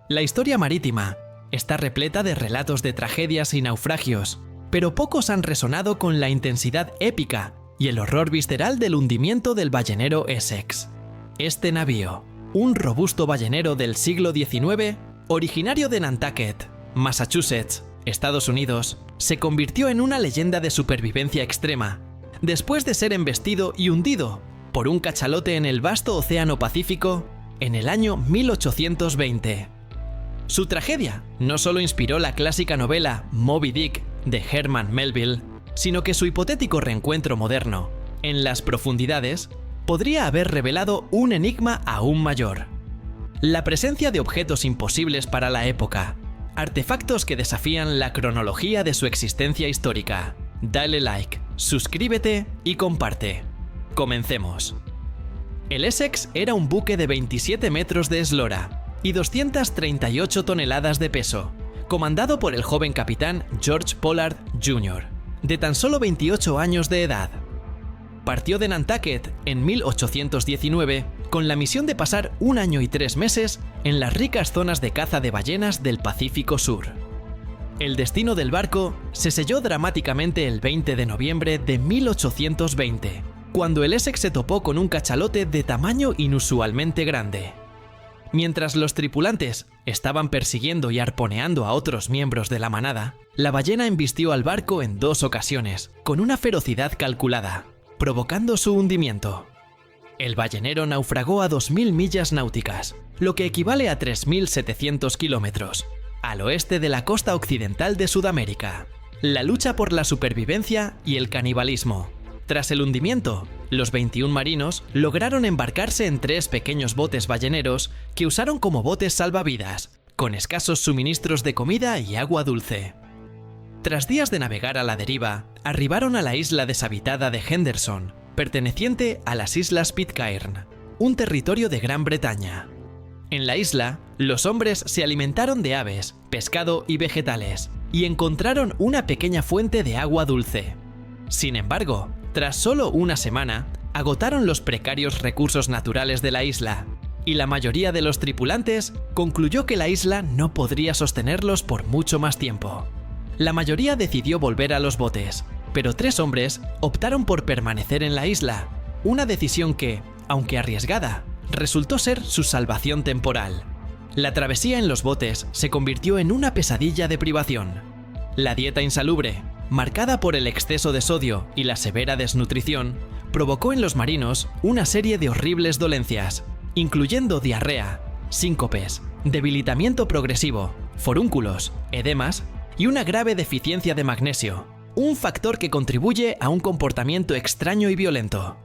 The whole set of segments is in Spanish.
La historia marítima está repleta de relatos de tragedias y naufragios, pero pocos han resonado con la intensidad épica y el horror visceral del hundimiento del ballenero Essex. Este navío, un robusto ballenero del siglo XIX, originario de Nantucket, Massachusetts, Estados Unidos, se convirtió en una leyenda de supervivencia extrema, después de ser embestido y hundido por un cachalote en el vasto Océano Pacífico en el año 1820. Su tragedia no solo inspiró la clásica novela Moby Dick de Herman Melville, sino que su hipotético reencuentro moderno, en las profundidades, podría haber revelado un enigma aún mayor. La presencia de objetos imposibles para la época, artefactos que desafían la cronología de su existencia histórica. Dale like, suscríbete y comparte. Comencemos. El Essex era un buque de 27 metros de eslora y 238 toneladas de peso, comandado por el joven capitán George Pollard Jr., de tan solo 28 años de edad. Partió de Nantucket en 1819 con la misión de pasar 1 año y 3 meses en las ricas zonas de caza de ballenas del Pacífico Sur. El destino del barco se selló dramáticamente el 20 de noviembre de 1820, cuando el Essex se topó con un cachalote de tamaño inusualmente grande. Mientras los tripulantes estaban persiguiendo y arponeando a otros miembros de la manada, la ballena embistió al barco en 2 ocasiones, con una ferocidad calculada, provocando su hundimiento. El ballenero naufragó a 2.000 millas náuticas, lo que equivale a 3.700 kilómetros, al oeste de la costa occidental de Sudamérica. La lucha por la supervivencia y el canibalismo. Tras el hundimiento, los 21 marinos lograron embarcarse en 3 pequeños botes balleneros que usaron como botes salvavidas, con escasos suministros de comida y agua dulce. Tras días de navegar a la deriva, arribaron a la isla deshabitada de Henderson, perteneciente a las Islas Pitcairn, un territorio de Gran Bretaña. En la isla, los hombres se alimentaron de aves, pescado y vegetales, y encontraron una pequeña fuente de agua dulce. Sin embargo, tras solo una semana, agotaron los precarios recursos naturales de la isla, y la mayoría de los tripulantes concluyó que la isla no podría sostenerlos por mucho más tiempo. La mayoría decidió volver a los botes, pero 3 hombres optaron por permanecer en la isla, una decisión que, aunque arriesgada, resultó ser su salvación temporal. La travesía en los botes se convirtió en una pesadilla de privación. La dieta insalubre, marcada por el exceso de sodio y la severa desnutrición, provocó en los marinos una serie de horribles dolencias, incluyendo diarrea, síncopes, debilitamiento progresivo, forúnculos, edemas y una grave deficiencia de magnesio, un factor que contribuye a un comportamiento extraño y violento.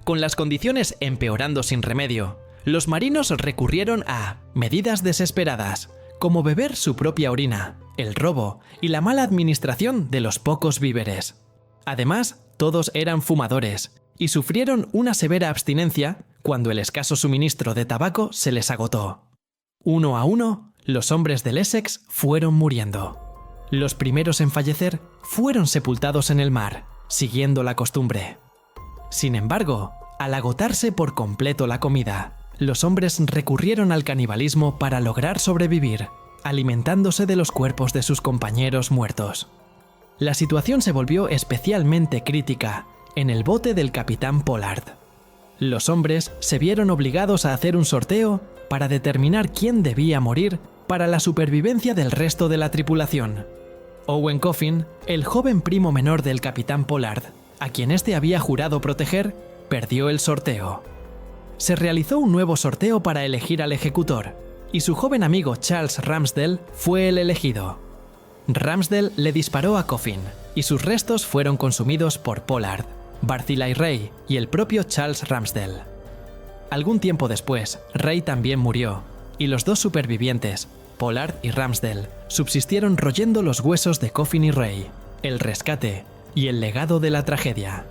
Con las condiciones empeorando sin remedio, los marinos recurrieron a medidas desesperadas, como beber su propia orina, el robo y la mala administración de los pocos víveres. Además, todos eran fumadores y sufrieron una severa abstinencia cuando el escaso suministro de tabaco se les agotó. Uno a uno, los hombres del Essex fueron muriendo. Los primeros en fallecer fueron sepultados en el mar, siguiendo la costumbre. Sin embargo, al agotarse por completo la comida, los hombres recurrieron al canibalismo para lograr sobrevivir, alimentándose de los cuerpos de sus compañeros muertos. La situación se volvió especialmente crítica en el bote del capitán Pollard. Los hombres se vieron obligados a hacer un sorteo para determinar quién debía morir para la supervivencia del resto de la tripulación. Owen Coffin, el joven primo menor del capitán Pollard, a quien este había jurado proteger, perdió el sorteo. Se realizó un nuevo sorteo para elegir al ejecutor, y su joven amigo Charles Ramsdell fue el elegido. Ramsdell le disparó a Coffin, y sus restos fueron consumidos por Pollard, Barclay Ray y el propio Charles Ramsdell. Algún tiempo después, Ray también murió, y los 2 supervivientes, Pollard y Ramsdell, subsistieron royendo los huesos de Coffin y Ray, el rescate y el legado de la tragedia.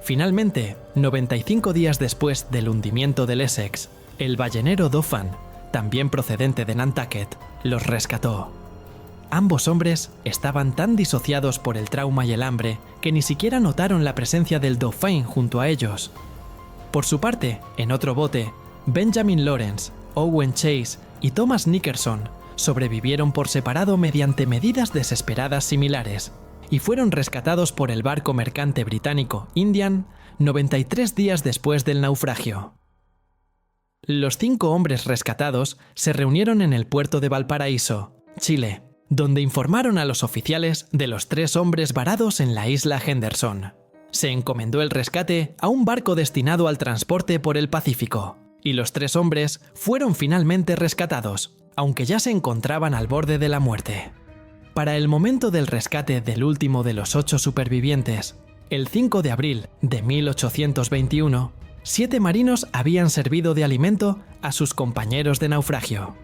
Finalmente, 95 días después del hundimiento del Essex, el ballenero Dauphin, también procedente de Nantucket, los rescató. Ambos hombres estaban tan disociados por el trauma y el hambre que ni siquiera notaron la presencia del Dauphin junto a ellos. Por su parte, en otro bote, Benjamin Lawrence, Owen Chase y Thomas Nickerson sobrevivieron por separado mediante medidas desesperadas similares y fueron rescatados por el barco mercante británico Indian 93 días después del naufragio. Los 5 hombres rescatados se reunieron en el puerto de Valparaíso, Chile, donde informaron a los oficiales de los 3 hombres varados en la isla Henderson. Se encomendó el rescate a un barco destinado al transporte por el Pacífico, y los 3 hombres fueron finalmente rescatados, aunque ya se encontraban al borde de la muerte. Para el momento del rescate del último de los 8 supervivientes, el 5 de abril de 1821, 7 marinos habían servido de alimento a sus compañeros de naufragio.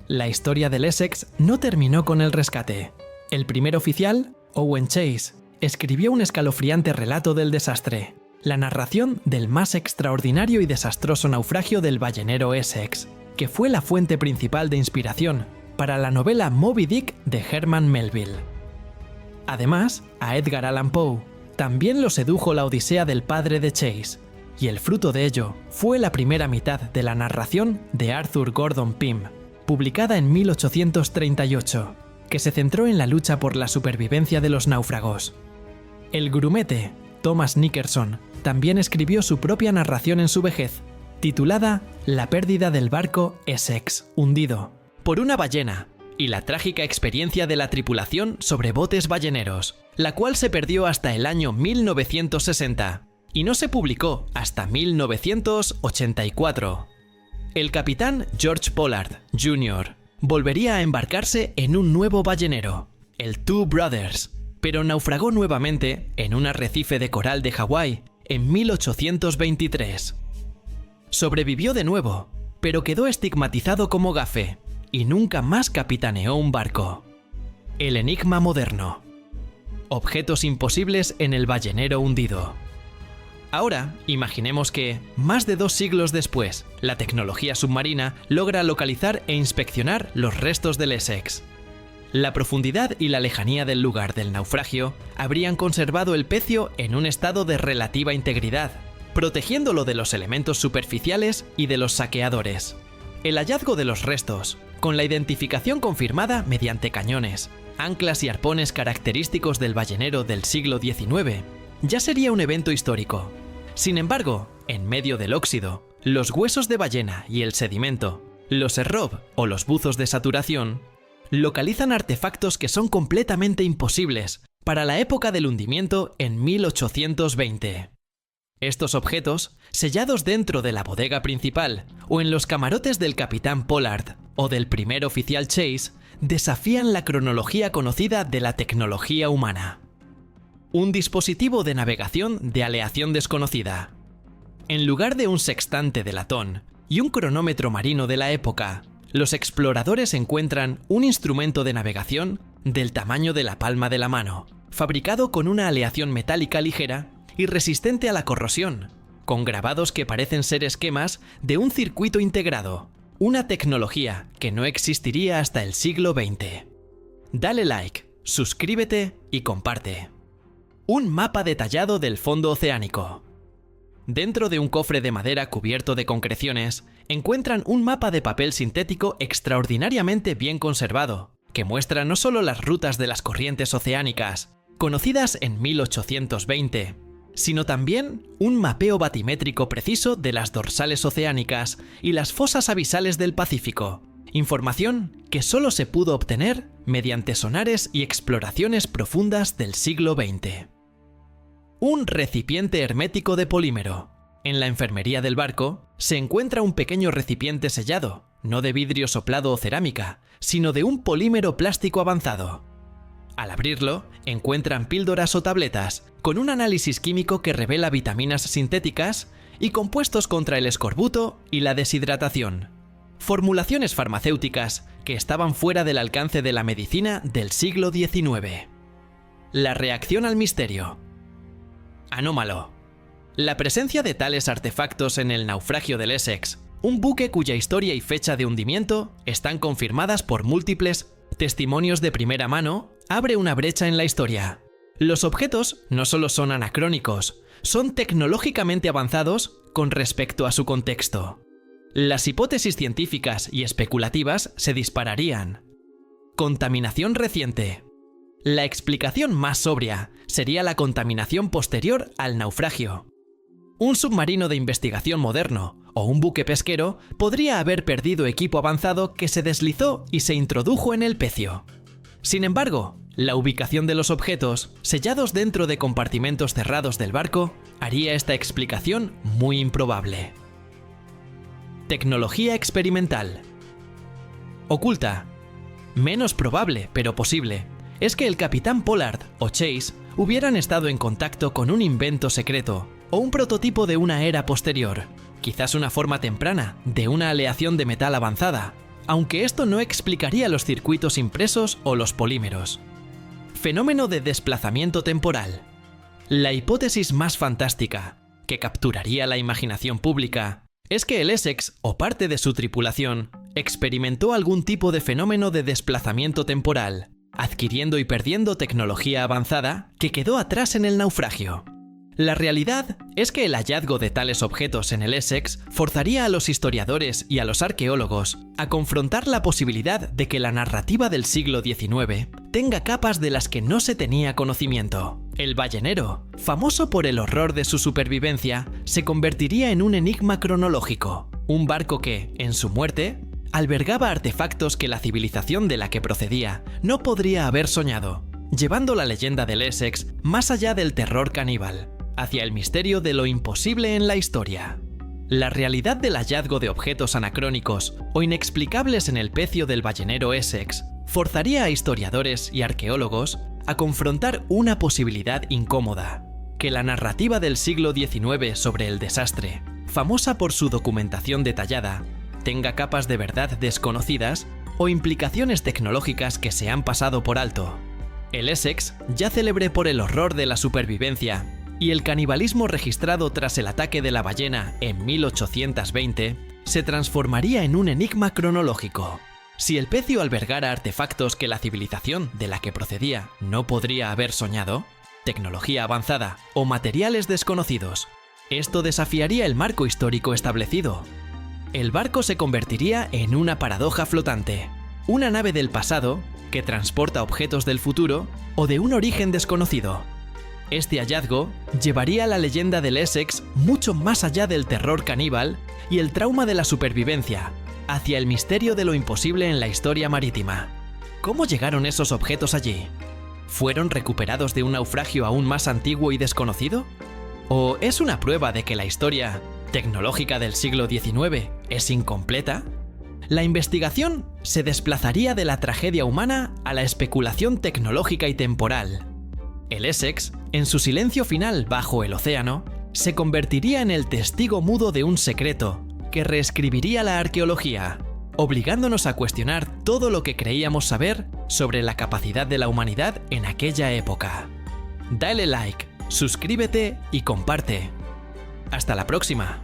La historia del Essex no terminó con el rescate. El primer oficial, Owen Chase, escribió un escalofriante relato del desastre, la narración del más extraordinario y desastroso naufragio del ballenero Essex, que fue la fuente principal de inspiración para la novela Moby Dick de Herman Melville. Además, a Edgar Allan Poe también lo sedujo la odisea del padre de Chase, y el fruto de ello fue la primera mitad de la narración de Arthur Gordon Pym, publicada en 1838, que se centró en la lucha por la supervivencia de los náufragos. El grumete, Thomas Nickerson, también escribió su propia narración en su vejez, titulada La pérdida del barco Essex, hundido por una ballena, y la trágica experiencia de la tripulación sobre botes balleneros, la cual se perdió hasta el año 1960, y no se publicó hasta 1984. El capitán George Pollard, Jr., volvería a embarcarse en un nuevo ballenero, el Two Brothers, pero naufragó nuevamente en un arrecife de coral de Hawái en 1823. Sobrevivió de nuevo, pero quedó estigmatizado como gafe y nunca más capitaneó un barco. El enigma moderno. Objetos imposibles en el ballenero hundido. Ahora, imaginemos que, más de 2 siglos después, la tecnología submarina logra localizar e inspeccionar los restos del Essex. La profundidad y la lejanía del lugar del naufragio habrían conservado el pecio en un estado de relativa integridad, protegiéndolo de los elementos superficiales y de los saqueadores. El hallazgo de los restos, con la identificación confirmada mediante cañones, anclas y arpones característicos del ballenero del siglo XIX, ya sería un evento histórico. Sin embargo, en medio del óxido, los huesos de ballena y el sedimento, los ERROB o los buzos de saturación, localizan artefactos que son completamente imposibles para la época del hundimiento en 1820. Estos objetos, sellados dentro de la bodega principal o en los camarotes del capitán Pollard o del primer oficial Chase, desafían la cronología conocida de la tecnología humana. Un dispositivo de navegación de aleación desconocida. En lugar de un sextante de latón y un cronómetro marino de la época, los exploradores encuentran un instrumento de navegación del tamaño de la palma de la mano, fabricado con una aleación metálica ligera y resistente a la corrosión, con grabados que parecen ser esquemas de un circuito integrado, una tecnología que no existiría hasta el siglo XX. Dale like, suscríbete y comparte. Un mapa detallado del fondo oceánico. Dentro de un cofre de madera cubierto de concreciones, encuentran un mapa de papel sintético extraordinariamente bien conservado, que muestra no solo las rutas de las corrientes oceánicas, conocidas en 1820, sino también un mapeo batimétrico preciso de las dorsales oceánicas y las fosas abisales del Pacífico, información que solo se pudo obtener mediante sonares y exploraciones profundas del siglo XX. Un recipiente hermético de polímero. En la enfermería del barco se encuentra un pequeño recipiente sellado, no de vidrio soplado o cerámica, sino de un polímero plástico avanzado. Al abrirlo, encuentran píldoras o tabletas con un análisis químico que revela vitaminas sintéticas y compuestos contra el escorbuto y la deshidratación. Formulaciones farmacéuticas que estaban fuera del alcance de la medicina del siglo XIX. La reacción al misterio. Anómalo. La presencia de tales artefactos en el naufragio del Essex, un buque cuya historia y fecha de hundimiento están confirmadas por múltiples testimonios de primera mano, abre una brecha en la historia. Los objetos no solo son anacrónicos, son tecnológicamente avanzados con respecto a su contexto. Las hipótesis científicas y especulativas se dispararían. Contaminación reciente. La explicación más sobria sería la contaminación posterior al naufragio. Un submarino de investigación moderno o un buque pesquero podría haber perdido equipo avanzado que se deslizó y se introdujo en el pecio. Sin embargo, la ubicación de los objetos, sellados dentro de compartimentos cerrados del barco, haría esta explicación muy improbable. Tecnología experimental. Oculta. Menos probable, pero posible, es que el capitán Pollard o Chase hubieran estado en contacto con un invento secreto o un prototipo de una era posterior, quizás una forma temprana de una aleación de metal avanzada, aunque esto no explicaría los circuitos impresos o los polímeros. Fenómeno de desplazamiento temporal. La hipótesis más fantástica, que capturaría la imaginación pública, es que el Essex o parte de su tripulación experimentó algún tipo de fenómeno de desplazamiento temporal, adquiriendo y perdiendo tecnología avanzada que quedó atrás en el naufragio. La realidad es que el hallazgo de tales objetos en el Essex forzaría a los historiadores y a los arqueólogos a confrontar la posibilidad de que la narrativa del siglo XIX tenga capas de las que no se tenía conocimiento. El ballenero, famoso por el horror de su supervivencia, se convertiría en un enigma cronológico, un barco que, en su muerte, albergaba artefactos que la civilización de la que procedía no podría haber soñado, llevando la leyenda del Essex más allá del terror caníbal, hacia el misterio de lo imposible en la historia. La realidad del hallazgo de objetos anacrónicos o inexplicables en el pecio del ballenero Essex forzaría a historiadores y arqueólogos a confrontar una posibilidad incómoda: que la narrativa del siglo XIX sobre el desastre, famosa por su documentación detallada, tenga capas de verdad desconocidas o implicaciones tecnológicas que se han pasado por alto. El Essex, ya célebre por el horror de la supervivencia y el canibalismo registrado tras el ataque de la ballena en 1820, se transformaría en un enigma cronológico. Si el pecio albergara artefactos que la civilización de la que procedía no podría haber soñado, tecnología avanzada o materiales desconocidos, esto desafiaría el marco histórico establecido. El barco se convertiría en una paradoja flotante, una nave del pasado que transporta objetos del futuro o de un origen desconocido. Este hallazgo llevaría la leyenda del Essex mucho más allá del terror caníbal y el trauma de la supervivencia, hacia el misterio de lo imposible en la historia marítima. ¿Cómo llegaron esos objetos allí? ¿Fueron recuperados de un naufragio aún más antiguo y desconocido? ¿O es una prueba de que la historia tecnológica del siglo XIX es incompleta? La investigación se desplazaría de la tragedia humana a la especulación tecnológica y temporal. El Essex, en su silencio final bajo el océano, se convertiría en el testigo mudo de un secreto que reescribiría la arqueología, obligándonos a cuestionar todo lo que creíamos saber sobre la capacidad de la humanidad en aquella época. Dale like, suscríbete y comparte. Hasta la próxima.